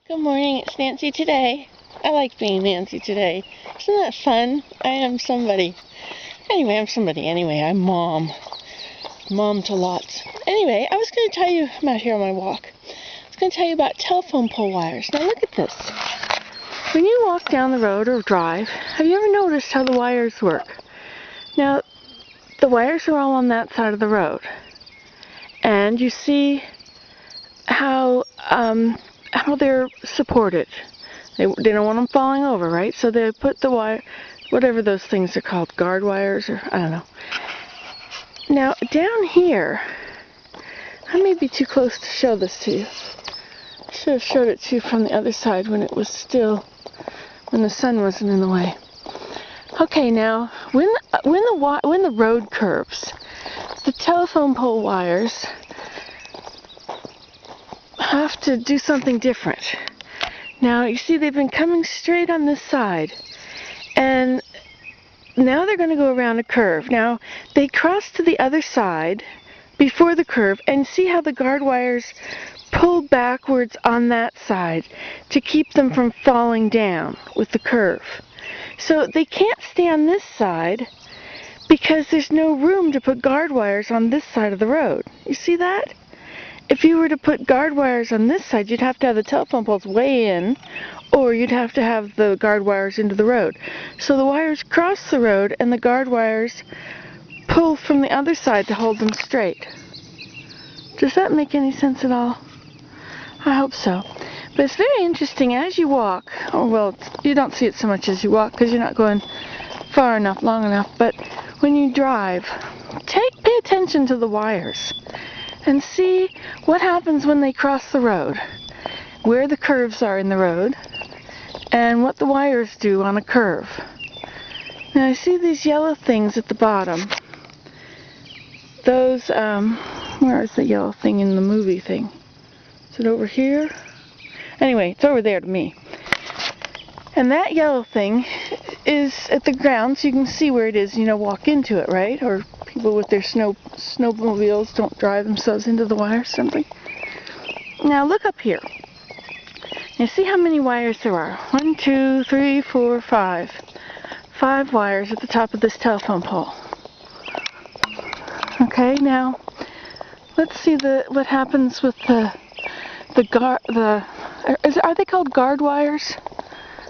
Good morning, it's Nancy Today. I like being Nancy Today. Isn't that fun? I am somebody. Anyway, I'm mom. Mom to lots. Anyway, I was going to tell you, I'm out here on my walk. I was going to tell you about telephone pole wires. Now look at this. When you walk down the road or drive, have you ever noticed how the wires work? Now, the wires are all on that side of the road. And you see how they're supported. They don't want them falling over, right? So they put the wire, whatever those things are called, guard wires, or I don't know. Now down here, I may be too close to show this to you. I should have showed it to you from the other side when it was still, when the sun wasn't in the way. Okay, now when the road curves, the telephone pole wires have to do something different. Now you see they've been coming straight on this side, and now they're going to go around a curve. Now they cross to the other side before the curve, and see how the guard wires pull backwards on that side to keep them from falling down with the curve. So they can't stay on this side because there's no room to put guard wires on this side of the road. You see that? If you were to put guard wires on this side, you'd have to have the telephone poles way in, or you'd have to have the guard wires into the road. So the wires cross the road, and the guard wires pull from the other side to hold them straight. Does that make any sense at all? I hope so. But it's very interesting as you walk. Oh, well, you don't see it so much as you walk because you're not going far enough, long enough. But when you drive, pay attention to the wires and see what happens when they cross the road, where the curves are in the road, and what the wires do on a curve. Now I see these yellow things at the bottom. Those, where is the yellow thing in the movie thing? Is it over here? Anyway, it's over there to me. And that yellow thing is at the ground, so you can see where it is, walk into it, right? Or people with their snowmobiles don't drive themselves into the wire or something. Now look up here. Now see how many wires there are. 1, 2, 3, 4, 5. 5 wires at the top of this telephone pole. Okay, now let's see what happens with are they called guard wires?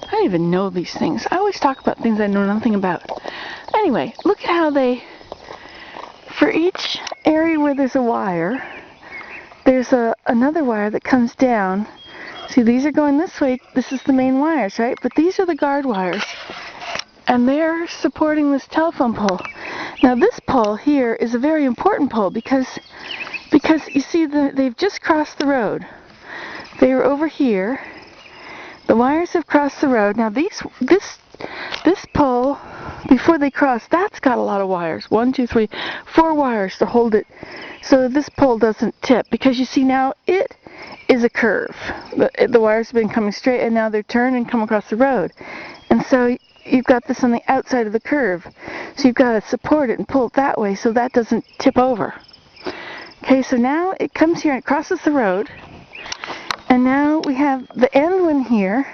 I don't even know these things. I always talk about things I know nothing about. Anyway, look at how for each area where there's a wire, there's another wire that comes down. See, these are going this way. This is the main wires, right? But these are the guard wires, and they're supporting this telephone pole. Now this pole here is a very important pole because you see they've just crossed the road. They were over here. The wires have crossed the road. Now this pole, before they cross, that's got a lot of wires. 1, 2, 3, 4 wires to hold it so this pole doesn't tip. Because you see now it is a curve. The wires have been coming straight, and now they're turned and come across the road. And so you've got this on the outside of the curve. So you've got to support it and pull it that way so that doesn't tip over. Okay, so now it comes here and it crosses the road. And now we have the end one here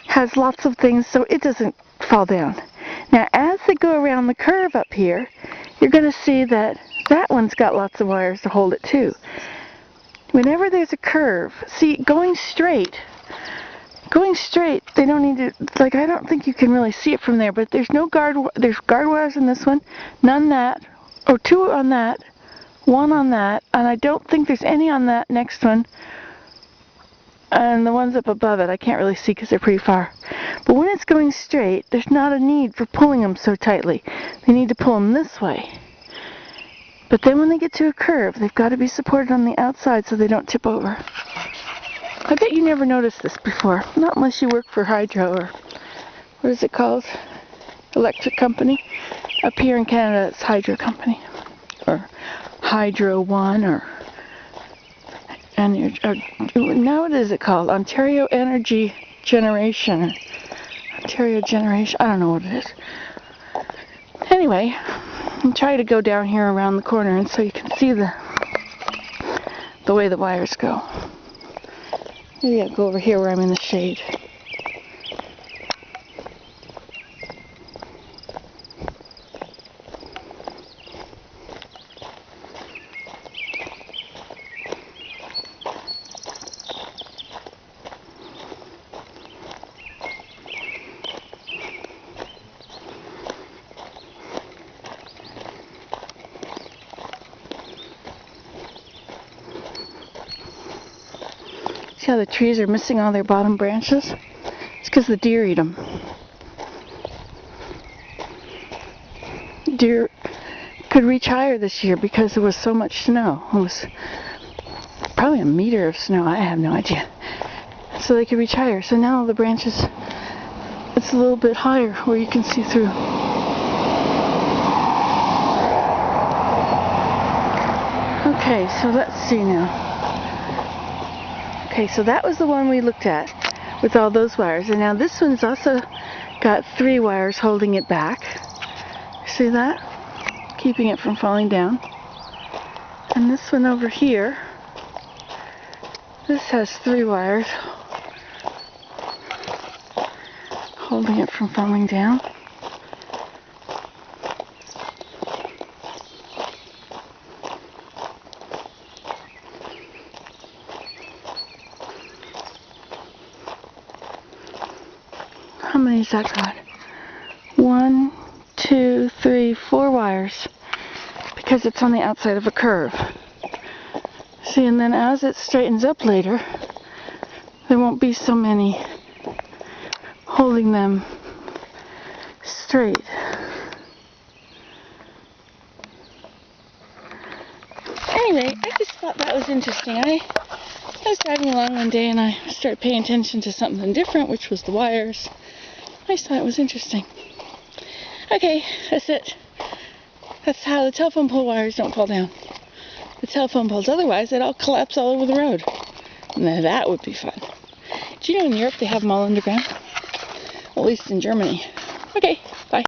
has lots of things so it doesn't fall down. Now as they go around the curve up here, you're going to see that one's got lots of wires to hold it too. Whenever there's a curve, see, going straight, they don't need to, I don't think you can really see it from there, but there's guard wires on this one, none that, or 2 on that, 1 on that, and I don't think there's any on that next one. And the ones up above it, I can't really see because they're pretty far. But when it's going straight, there's not a need for pulling them so tightly. They need to pull them this way. But then when they get to a curve, they've got to be supported on the outside so they don't tip over. I bet you never noticed this before. Not unless you work for Hydro, or what is it called? Electric company. Up here in Canada, it's Hydro Company. Or Hydro One, or now what is it called? Ontario Energy Generation. Ontario Generation. I don't know what it is. Anyway, I'm trying to go down here around the corner and so you can see the way the wires go. Maybe I'll go over here where I'm in the shade. See how the trees are missing all their bottom branches? It's because the deer eat them. Deer could reach higher this year because there was so much snow. It was probably a meter of snow. I have no idea. So they could reach higher. So now the branches, it's a little bit higher where you can see through. Okay, so let's see now. Okay, so that was the one we looked at with all those wires. And now this one's also got 3 wires holding it back. See that? Keeping it from falling down. And this one over here, this has 3 wires holding it from falling down. How many has that got? 1, 2, 3, 4 wires, because it's on the outside of a curve. See, and then as it straightens up later, there won't be so many holding them straight. Anyway, I just thought that was interesting. I was driving along one day and I started paying attention to something different, which was the wires. I just thought it was interesting. Okay, that's it. That's how the telephone pole wires don't fall down. The telephone poles, otherwise they'd all collapse all over the road. Now that would be fun. Do you know in Europe they have them all underground? At least in Germany. Okay, bye.